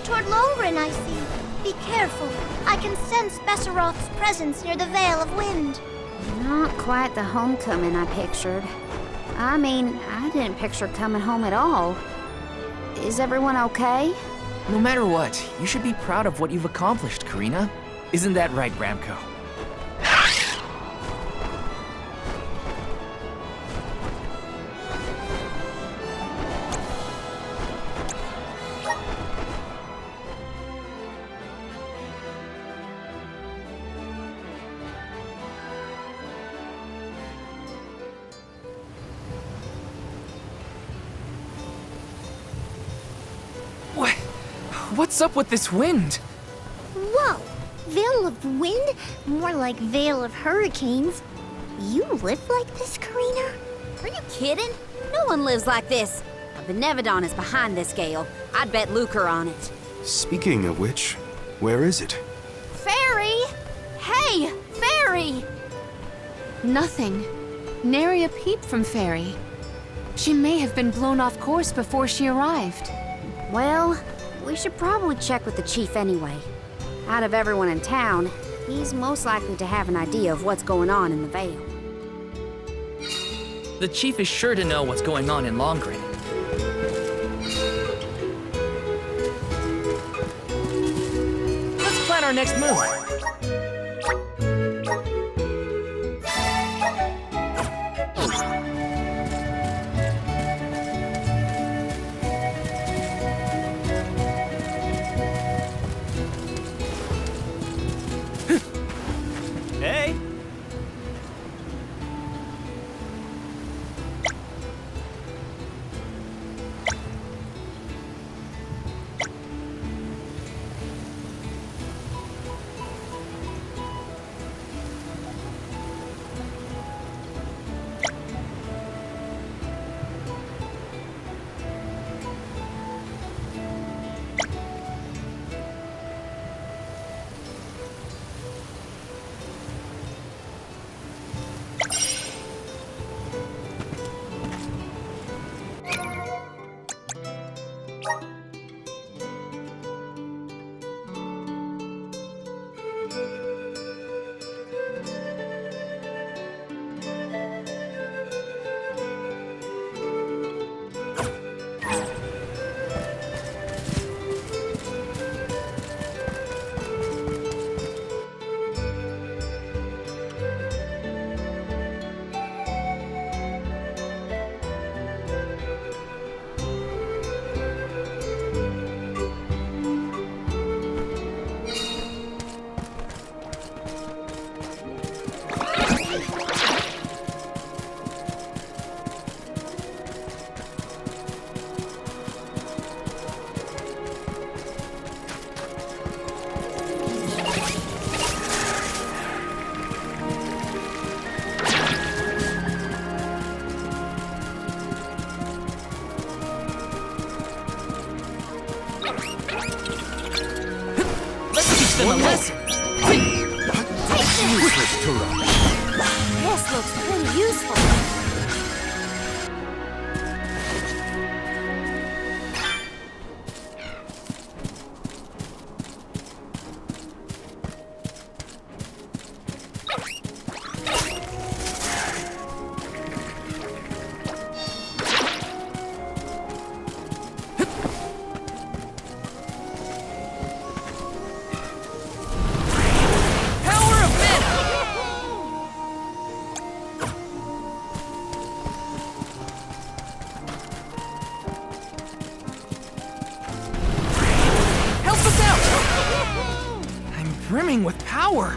toward Longren, I see. Be careful. I can sense Besseroth's presence near the Veil of Wind. Not quite the homecoming I pictured. I mean, I didn't picture coming home at all. Is everyone okay? No matter what, you should be proud of what you've accomplished, Karina. Isn't that right, Ramco? What's up with this wind? Whoa! Veil of Wind? More like Veil of Hurricanes. You live like this, Karina? Are you kidding? No one lives like this. The Nevedon is behind this gale. I'd bet lucre on it. Speaking of which, where is it? Fairy! Hey, Fairy! Nothing. Nary a peep from Fairy. She may have been blown off course before she arrived. Well, we should probably check with the chief anyway. Out of everyone in town, he's most likely to have an idea of what's going on in the Vale. The chief is sure to know what's going on in Longren. Let's plan our next move. Hey! Them a lesson. This looks pretty useful. Brimming with power.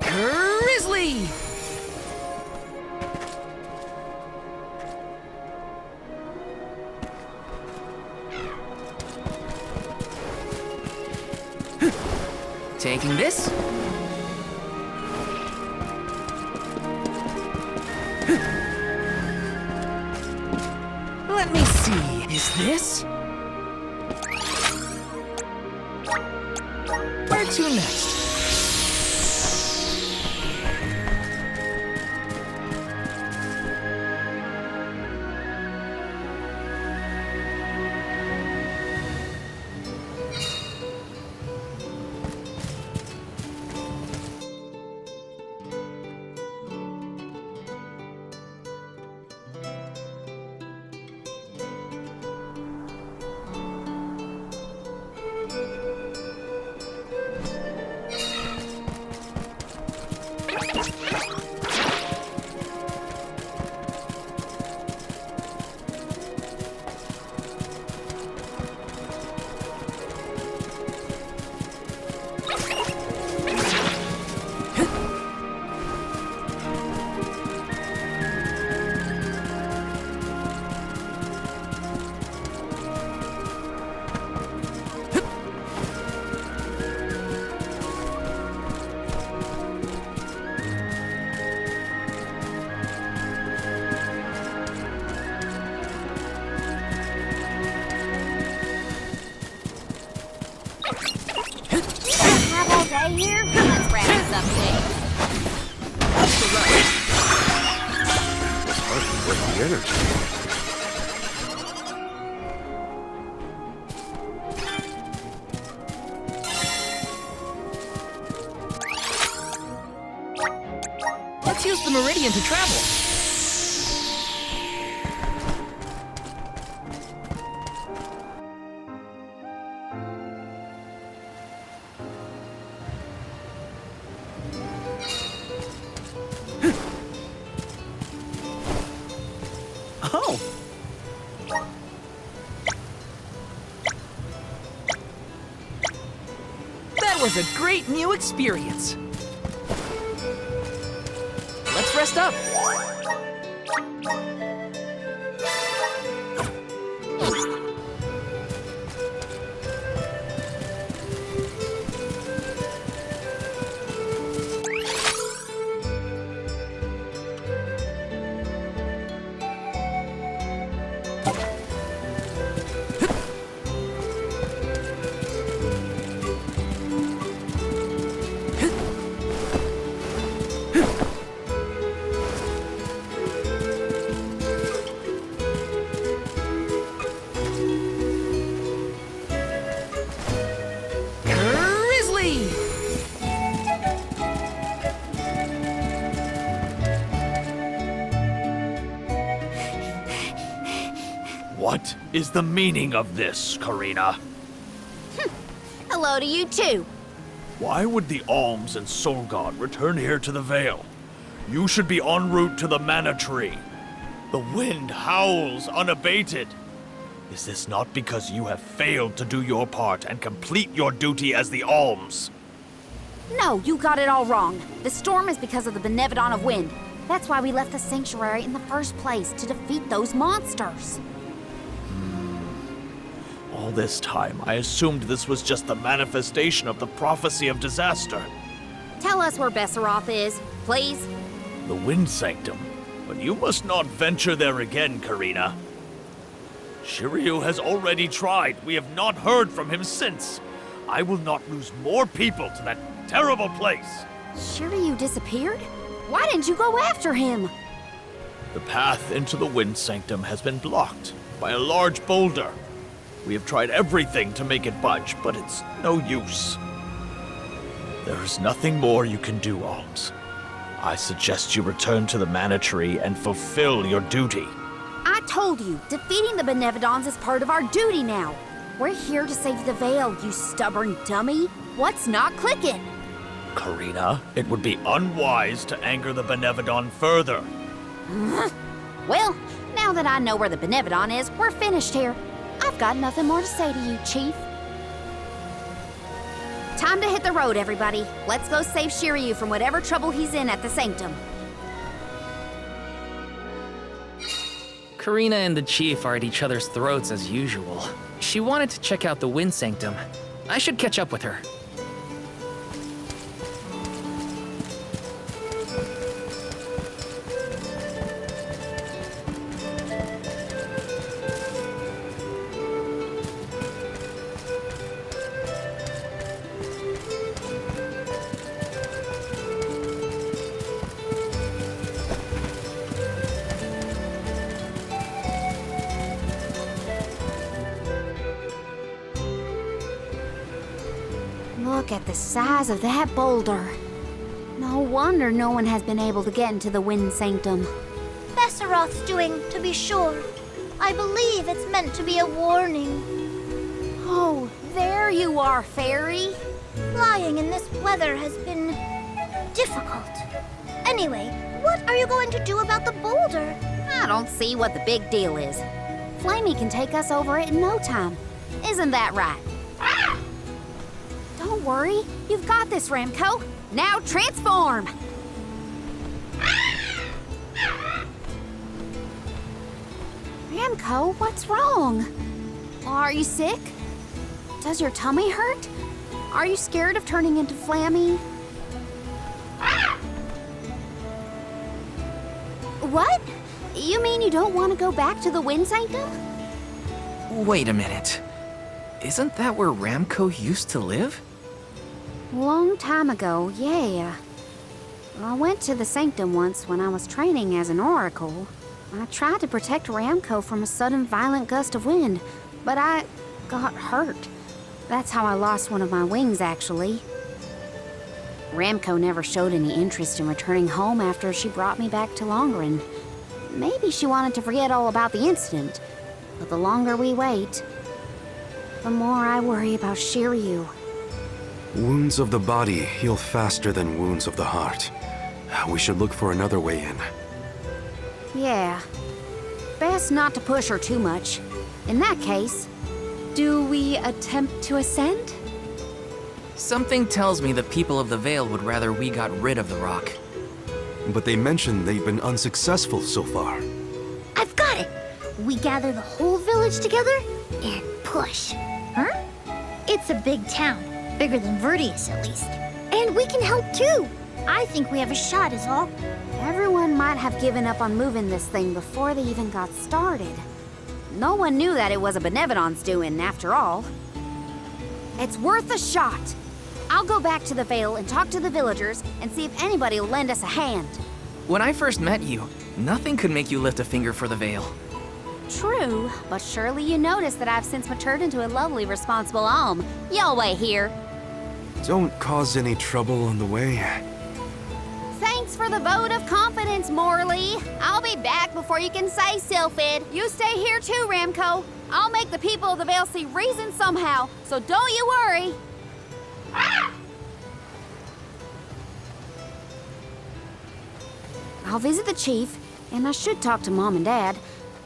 Grizzly! Taking this. Let me see, is this? Where to next? Have all day here? Let's wrap this up quick. It's hardly worth the energy. Let's use the meridian to travel. Oh! That was a great new experience. Let's rest up. What is the meaning of this, Karina? Hello to you too. Why would the Alms and Soul God return here to the Vale? You should be en route to the Mana Tree. The wind howls unabated. Is this not because you have failed to do your part and complete your duty as the Alms? No, you got it all wrong. The storm is because of the Benevodon of Wind. That's why we left the sanctuary in the first place, to defeat those monsters. All this time, I assumed this was just the manifestation of the prophecy of disaster. Tell us where Besseroth is, please. The Wind Sanctum. But you must not venture there again, Karina. Shiryu has already tried. We have not heard from him since. I will not lose more people to that terrible place. Shiryu disappeared? Why didn't you go after him? The path into the Wind Sanctum has been blocked by a large boulder. We have tried everything to make it budge, but it's no use. There is nothing more you can do, Alms. I suggest you return to the Mana Tree and fulfill your duty. I told you, defeating the Benevodons is part of our duty now. We're here to save the Vale, you stubborn dummy. What's not clicking? Karina, it would be unwise to anger the Benevodon further. Well, now that I know where the Benevodon is, we're finished here. I've got nothing more to say to you, Chief. Time to hit the road, everybody. Let's go save Shiryu from whatever trouble he's in at the Sanctum. Karina and the Chief are at each other's throats as usual. She wanted to check out the Wind Sanctum. I should catch up with her. Look at the size of that boulder. No wonder no one has been able to get into the Wind Sanctum. Besseroth's doing, to be sure. I believe it's meant to be a warning. Oh, there you are, Fairy. Flying in this weather has been difficult. Anyway, what are you going to do about the boulder? I don't see what the big deal is. Flamey can take us over it in no time. Isn't that right? Don't worry, you've got this, Ramco. Now transform! Ramco, what's wrong? Are you sick? Does your tummy hurt? Are you scared of turning into Flammy? What? You mean you don't want to go back to the Wind Sanctum? Wait a minute. Isn't that where Ramco used to live? Long time ago, yeah. I went to the Sanctum once when I was training as an oracle. I tried to protect Ramco from a sudden violent gust of wind, but I got hurt. That's how I lost one of my wings, actually. Ramco never showed any interest in returning home after she brought me back to Longren. Maybe she wanted to forget all about the incident, but the longer we wait, the more I worry about Shiryu. Wounds of the body heal faster than wounds of the heart. We should look for another way in. Yeah. Best not to push her too much. In that case, Do we attempt to ascend? Something tells me the people of the Vale would rather we got rid of the rock. But they mentioned they've been unsuccessful so far. I've got it! We gather the whole village together and push. Huh? It's a big town. Bigger than Vertius, at least. And we can help too. I think we have a shot is all. everyone might have given up on moving this thing before they even got started. No one knew that it was a Benevodon's doing, after all. It's worth a shot. I'll go back to the Vale and talk to the villagers and see if anybody will lend us a hand. When I first met you, nothing could make you lift a finger for the Vale. True, but surely you noticed that I've since matured into a lovely, responsible alm. Y'all wait here. Don't cause any trouble on the way. Thanks for the vote of confidence, Morley. I'll be back before you can say Sylphid. You stay here too, Ramco. I'll make the people of the Vale see reason somehow, so don't you worry. I'll visit the chief, and I should talk to Mom and Dad.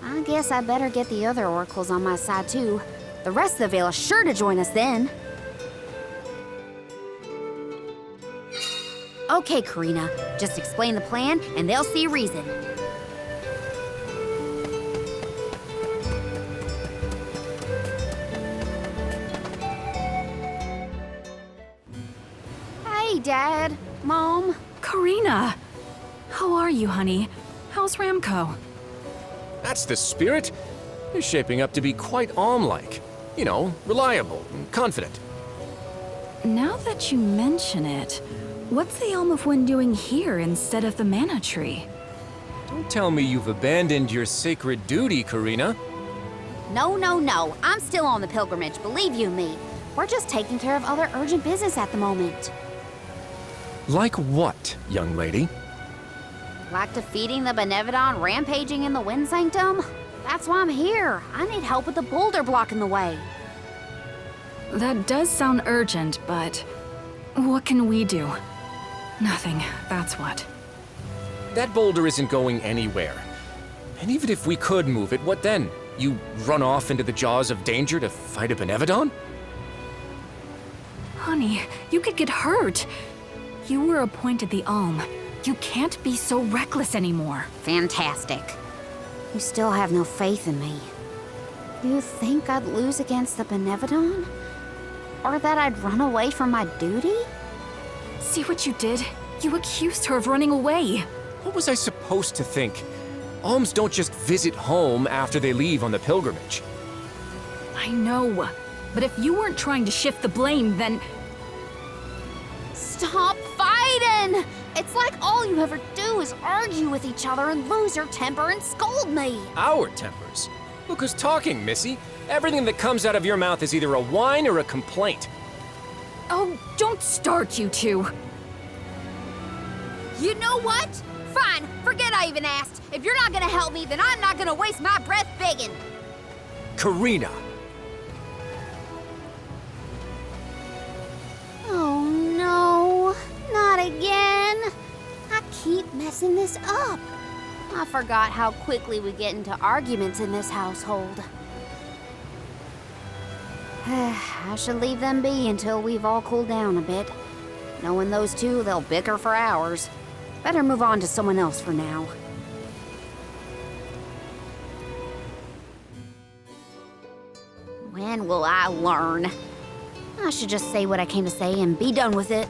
I guess I better get the other oracles on my side too. The rest of the Vale is sure to join us then. Okay, Karina, just explain the plan and they'll see reason. Hey, Dad, Mom. Karina! How are you, honey? How's Ramco? That's the spirit. You're shaping up to be quite Alm-like. You know, reliable and confident. Now that you mention it, what's the Elm of Wind doing here instead of the Mana Tree? Don't tell me you've abandoned your sacred duty, Karina. No, no, no. I'm still on the pilgrimage, believe you me. We're just taking care of other urgent business at the moment. Like what, young lady? Like defeating the Benevodon rampaging in the Wind Sanctum? That's why I'm here. I need help with the boulder blocking the way. That does sound urgent, but what can we do? Nothing, that's what. That boulder isn't going anywhere. And even if we could move it, what then? You run off into the jaws of danger to fight a Benevodon? Honey, you could get hurt. You were appointed the Alm. You can't be so reckless anymore. Fantastic. You still have no faith in me. You think I'd lose against the Benevodon? Or that I'd run away from my duty? See what you did? You accused her of running away. What was I supposed to think? Alms don't just visit home after they leave on the pilgrimage. I know. But if you weren't trying to shift the blame, then... Stop fighting! It's like all you ever do is argue with each other and lose your temper and scold me. Our tempers? Look who's talking, Missy. Everything that comes out of your mouth is either a whine or a complaint. Oh, don't start, you two. You know what? Fine, forget I even asked. If you're not gonna help me, then I'm not gonna waste my breath begging. Karina! Oh no, not again. messing this up? I forgot how quickly we get into arguments in this household. I should leave them be until we've all cooled down a bit. Knowing those two, they'll bicker for hours. Better move on to someone else for now. When will I learn? I should just say what I came to say and be done with it.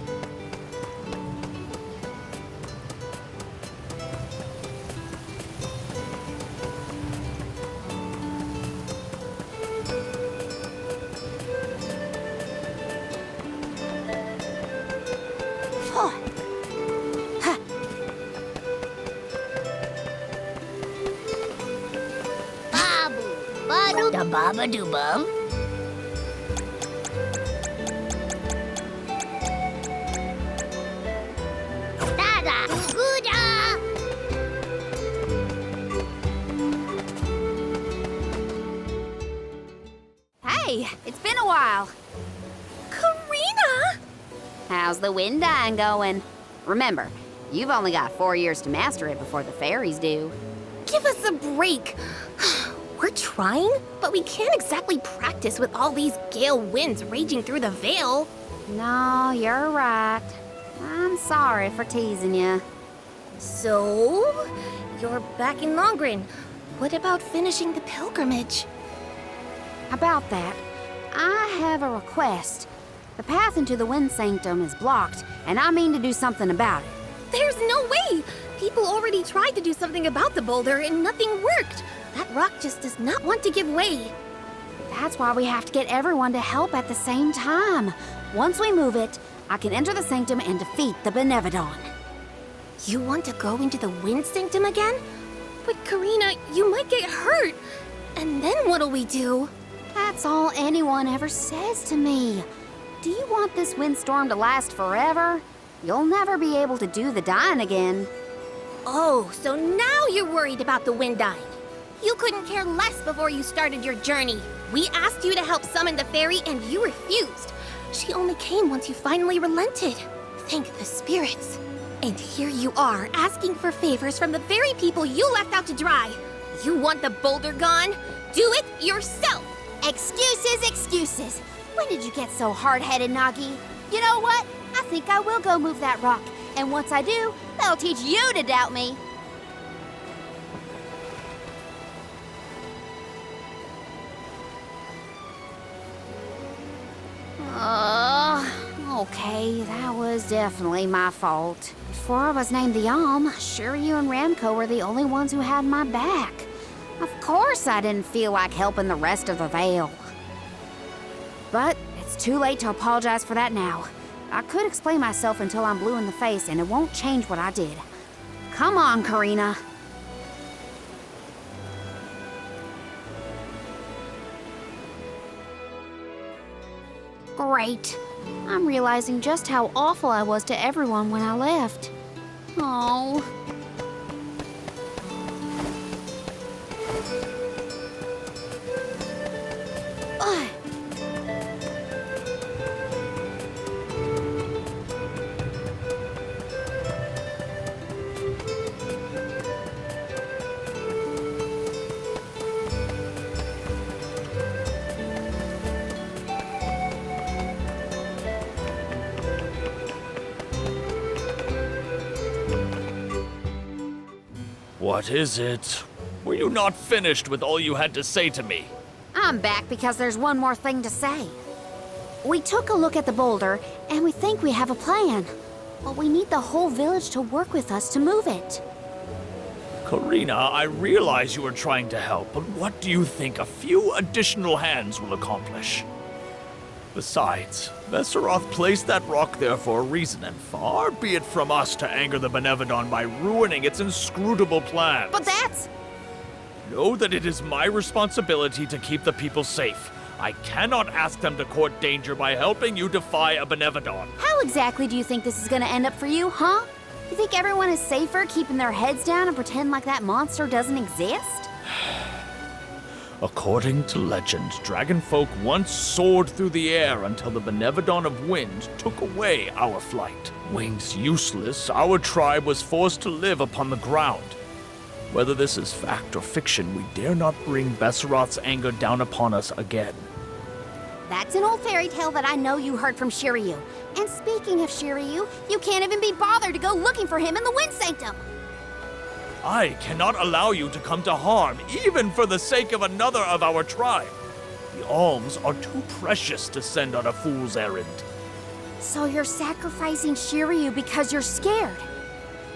Da baba doo bum. Da da goo da. Hey, it's been a while. Karina! How's the wind dying going? Remember, you've only got 4 years to master it before the fairies do. Give us a break. We're trying, but we can't exactly practice with all these gale winds raging through the Vale. No, you're right. I'm sorry for teasing you. So, you're back in Longren. What about finishing the pilgrimage? About that, I have a request. The path into the Wind Sanctum is blocked, and I mean to do something about it. There's no way! People already tried to do something about the boulder and nothing worked. That rock just does not want to give way. That's why we have to get everyone to help at the same time. Once we move it, I can enter the Sanctum and defeat the Benevodon. You want to go into the Wind Sanctum again? But Karina, you might get hurt. And then what'll we do? That's all anyone ever says to me. Do you want this windstorm to last forever? You'll never be able to do the dying again. Oh, so now you're worried about the wind dying. You couldn't care less before you started your journey. We asked you to help summon the fairy and you refused. She only came once you finally relented. Thank the spirits. And here you are, asking for favors from the very people you left out to dry. You want the boulder gone? Do it yourself! Excuses, excuses. When did you get so hard-headed, Nagi? You know what? I think I will go move that rock. And once I do, that'll teach you to doubt me. Okay, that was definitely my fault. Before I was named the Alm, Shiryu and Ramco were the only ones who had my back. Of course I didn't feel like helping the rest of the Vale. But it's too late to apologize for that now. I could explain myself until I'm blue in the face, and it won't change what I did. Come on, Karina. Great. I'm realizing just how awful I was to everyone when I left. Oh. Ugh. What is it? Were you not finished with all you had to say to me? I'm back because there's one more thing to say. We took a look at the boulder, and we think we have a plan. But we need the whole village to work with us to move it. Karina, I realize you are trying to help, but what do you think a few additional hands will accomplish? Besides, Vesseroth placed that rock there for a reason, and far be it from us to anger the Benevodon by ruining its inscrutable plans. But that's... Know that it is my responsibility to keep the people safe. I cannot ask them to court danger by helping you defy a Benevodon. How exactly do you think this is gonna end up for you, huh? You think everyone is safer keeping their heads down and pretend like that monster doesn't exist? According to legend, dragonfolk once soared through the air until the Benevodon of Wind took away our flight. Wings useless, our tribe was forced to live upon the ground. Whether this is fact or fiction, we dare not bring Besseroth's anger down upon us again. That's an old fairy tale that I know you heard from Shiryu. And speaking of Shiryu, you can't even be bothered to go looking for him in the Wind Sanctum. I cannot allow you to come to harm, even for the sake of another of our tribe. The alms are too precious to send on a fool's errand. So you're sacrificing Shiryu because you're scared.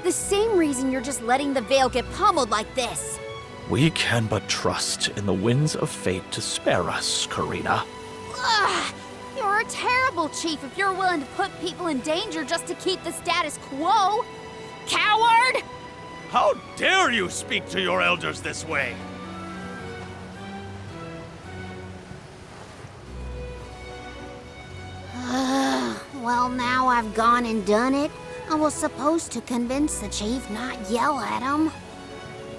The same reason you're just letting the Veil get pummeled like this. We can but trust in the winds of fate to spare us, Karina. Ugh, you're a terrible chief if you're willing to put people in danger just to keep the status quo. Coward! How dare you speak to your elders this way? Well, now I've gone and done it. I was supposed to convince the chief, not yell at him.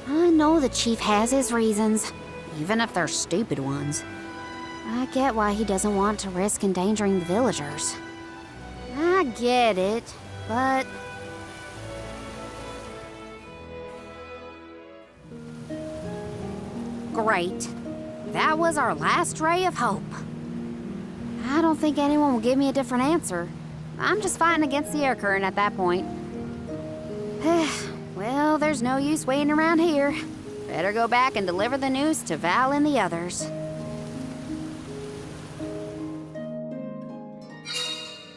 I know the chief has his reasons, even if they're stupid ones. I get why he doesn't want to risk endangering the villagers. I get it, but... Great. That was our last ray of hope. I don't think anyone will give me a different answer. I'm just fighting against the air current at that point. Well, there's no use waiting around here. Better go back and deliver the news to Val and the others.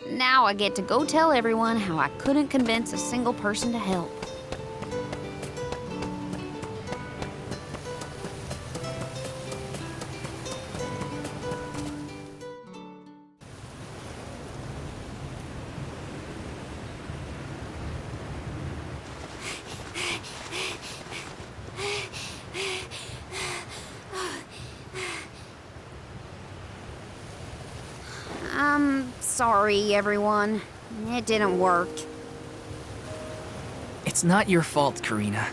Now I get to go tell everyone how I couldn't convince a single person to help. I'm sorry, everyone. It didn't work. It's not your fault, Karina.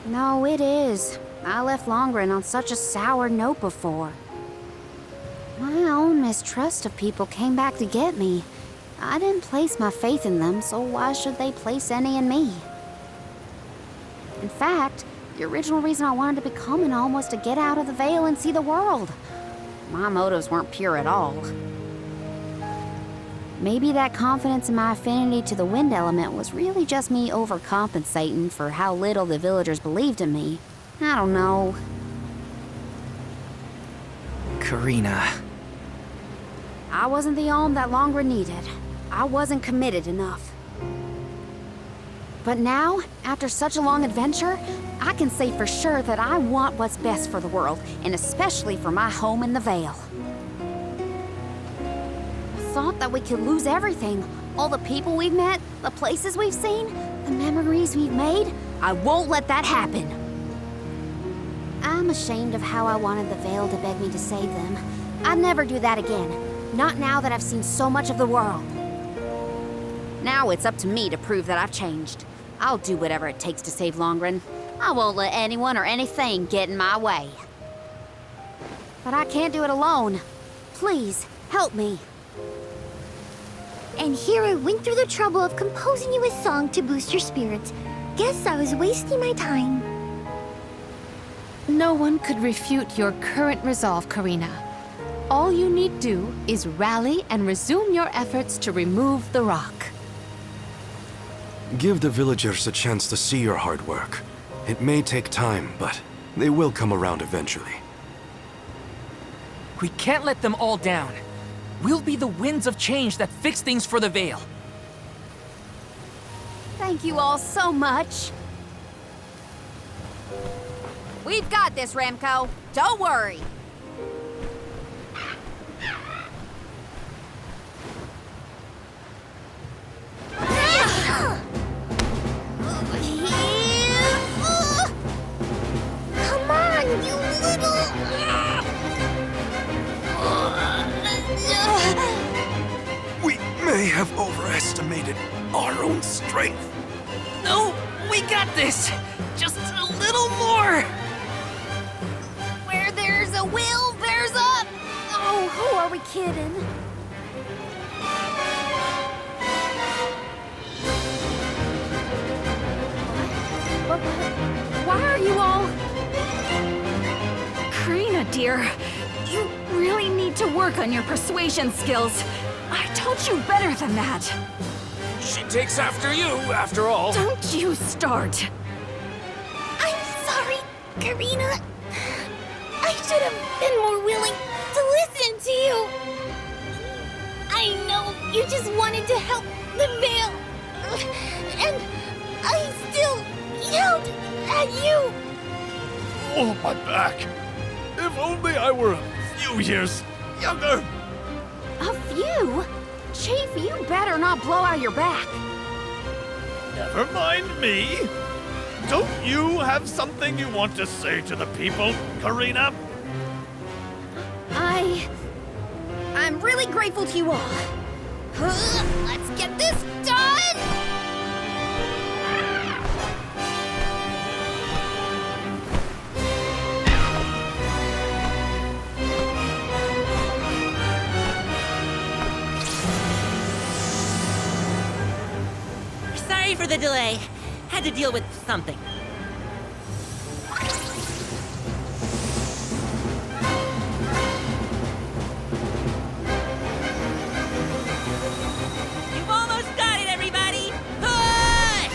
No, it is. I left Longren on such a sour note before. My own mistrust of people came back to get me. I didn't place my faith in them, so why should they place any in me? In fact, the original reason I wanted to become an alm was to get out of the Veil and see the world. My motives weren't pure at all. Maybe that confidence in my affinity to the wind element was really just me overcompensating for how little the villagers believed in me. I don't know. Karina. I wasn't the alm that Longren needed. I wasn't committed enough. But now, after such a long adventure, I can say for sure that I want what's best for the world, and especially for my home in the Veil. I thought that we could lose everything. All the people we've met, the places we've seen, the memories we've made. I won't let that happen. I'm ashamed of how I wanted the Veil to beg me to save them. I'd never do that again. Not now that I've seen so much of the world. Now it's up to me to prove that I've changed. I'll do whatever it takes to save Longren. I won't let anyone or anything get in my way. But I can't do it alone. Please, help me. And here I went through the trouble of composing you a song to boost your spirits. Guess I was wasting my time. No one could refute your current resolve, Karina. All you need do is rally and resume your efforts to remove the rock. Give the villagers a chance to see your hard work. It may take time, but they will come around eventually. We can't let them all down. We'll be the winds of change that fix things for the Veil. Thank you all so much. We've got this, Remco. Don't worry. Come on, you little... We may have overestimated our own strength. No, we got this! Just a little more! there's a will, there's a... Oh, who are we kidding? Why are you all... Karina, dear, you really need to work on your persuasion skills. I told you better than that. She takes after you, after all. Don't you start. I'm sorry, Karina. I should have been more willing to listen to you. I know you just wanted to help the Veil. And I still yelled at you. Oh, my back. If only I were a few years younger. A few? Chief, you better not blow out your back. Never mind me. Don't you have something you want to say to the people, Karina? I'm really grateful to you all. Let's get this done! Sorry for the delay. Had to deal with something. You've almost got it, everybody! Push!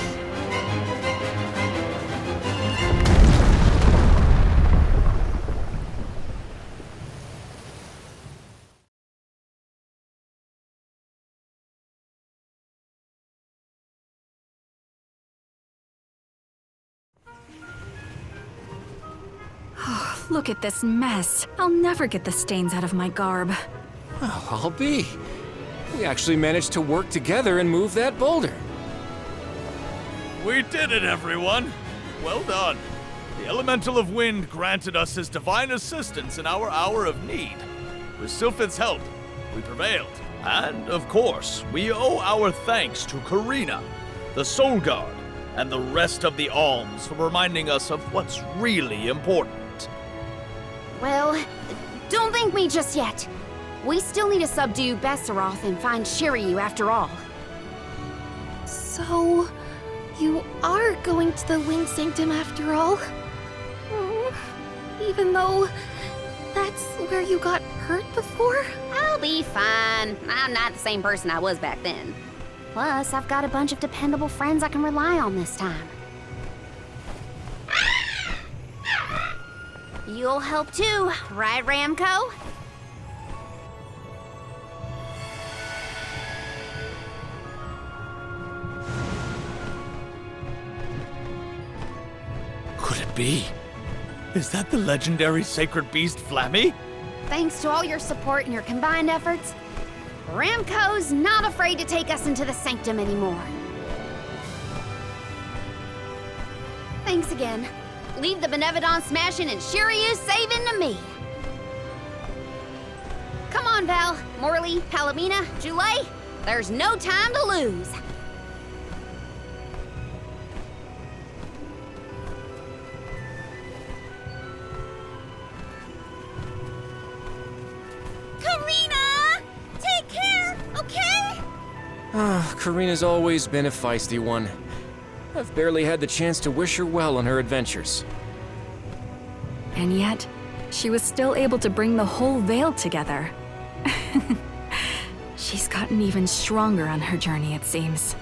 Look at this mess. I'll never get the stains out of my garb. Well, I'll be. We actually managed to work together and move that boulder. We did it, everyone. Well done. The Elemental of Wind granted us his divine assistance in our hour of need. With Sylphid's help, we prevailed. And, of course, we owe our thanks to Karina, the Soul Guard, and the rest of the Alms for reminding us of what's really important. Well, don't thank me just yet. We still need to subdue Besseroth and find Shiryu after all. So, you are going to the Wind Sanctum after all? Even though that's where you got hurt before? I'll be fine. I'm not the same person I was back then. Plus, I've got a bunch of dependable friends I can rely on this time. You'll help too, right, Ramco? Could it be? Is that the legendary sacred beast Flammy? Thanks to all your support and your combined efforts, Ramco's not afraid to take us into the Sanctum anymore. Thanks again. Leave the Benevodon smashing and Shiryu saving to me. Come on, Val, Morley, Palomina, Jule. There's no time to lose. Karina! Take care, okay? Karina's always been a feisty one. I've barely had the chance to wish her well on her adventures. And yet, she was still able to bring the whole Veil together. She's gotten even stronger on her journey, it seems.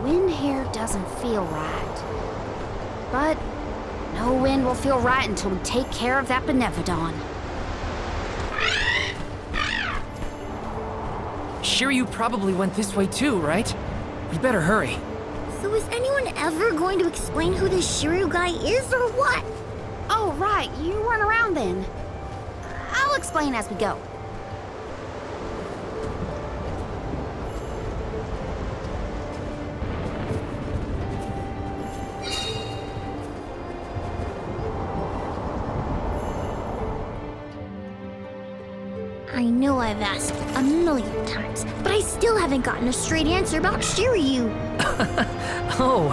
Wind here doesn't feel right. But no wind will feel right until we take care of that Benevodon. Shiryu probably went this way too, right? We better hurry. So is anyone ever going to explain who this Shiryu guy is or what? Oh, right, you weren't around then. I'll explain as we go. I know I've asked a million times, but I still haven't gotten a straight answer about Shiryu. Oh,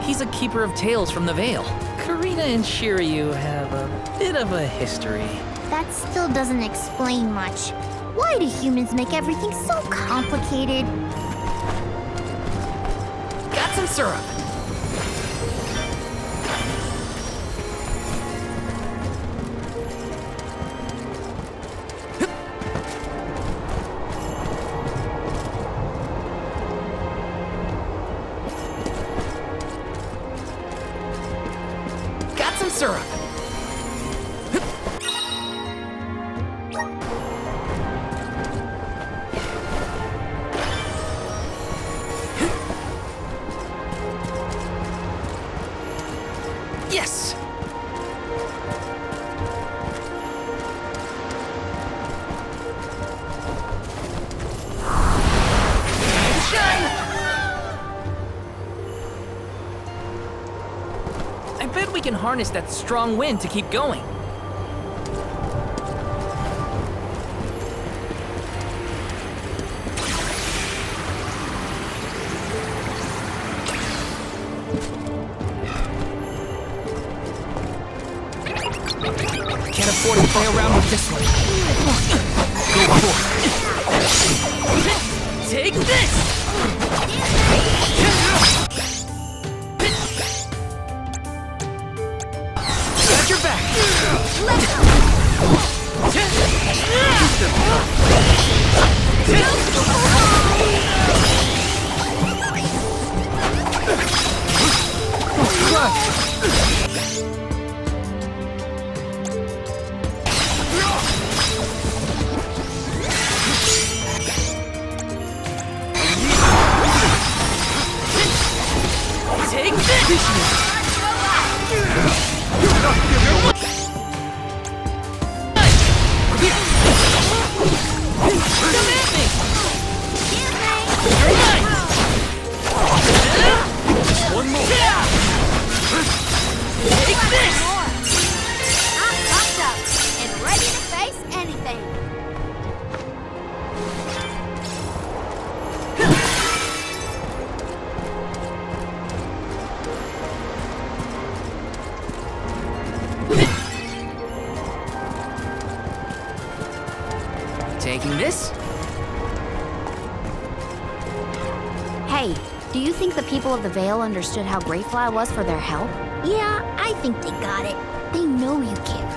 he's a keeper of tales from the Vale. Karina and Shiryu have a bit of a history. That still doesn't explain much. Why do humans make everything so complicated? Got some syrup. Got some syrup. Yes! I bet we can harness that strong wind to keep going. Can't afford to play around with this one. Go for it. Take this! Got your back. Take this! Come at me! You're mine! One more! Take this! I'm pumped up and ready to face anything. Taking this? Hey, do you think the people of the Vale understood how grateful I was for their help? Yeah, I think they got it. They know you care.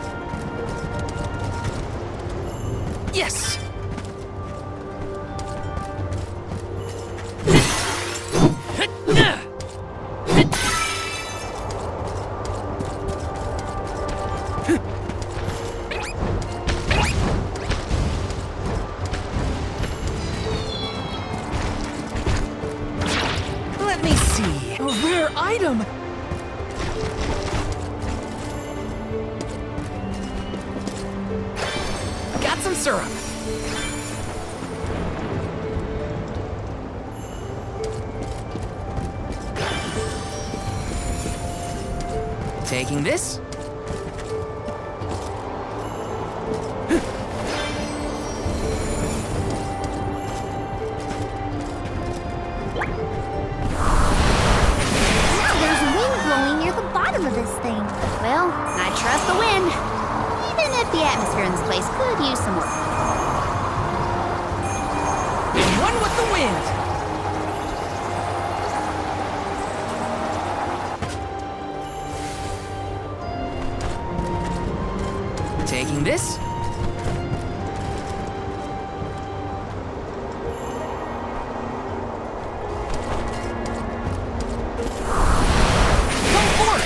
Yes! Let me see. A rare item! Got some syrup. Taking this? Now there's wind blowing near the bottom of this thing. Well, I trust the wind. Even if the atmosphere in this place could use some work. One with the wind! Taking this? Go for it!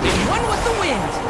and one with the wind.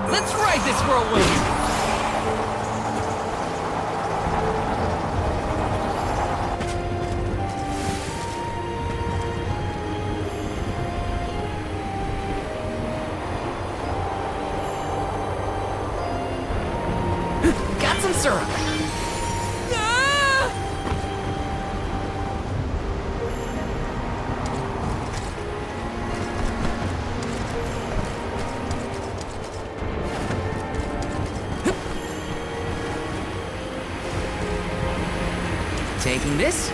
Let's ride this whirlwind! Got some syrup! Taking this.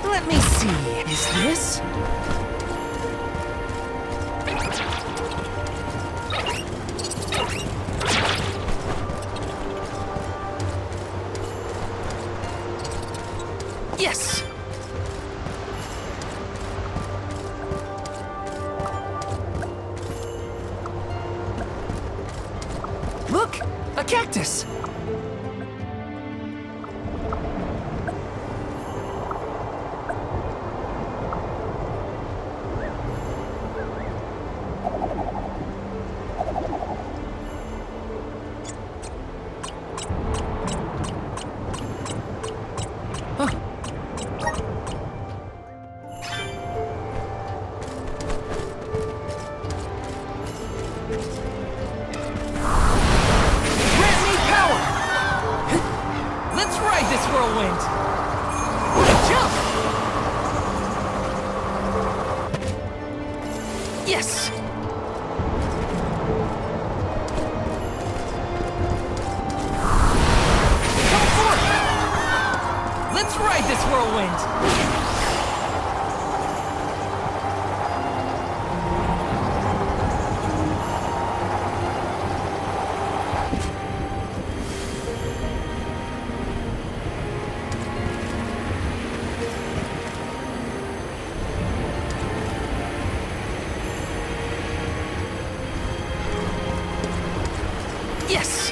Let me see. Is this? Yes! Look! A cactus! Whirlwind! Jump! Yes! Come forth! Let's ride this whirlwind! Yes!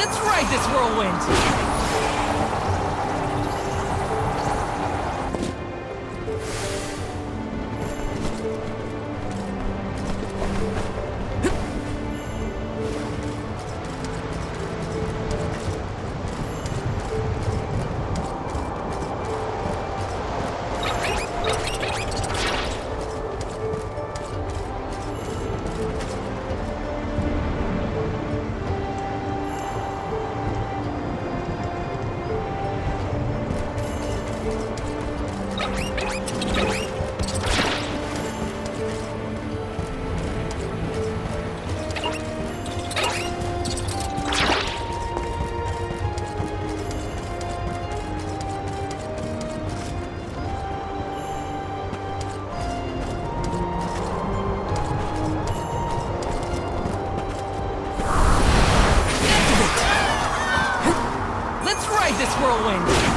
Let's ride this whirlwind! Let's ride this whirlwind!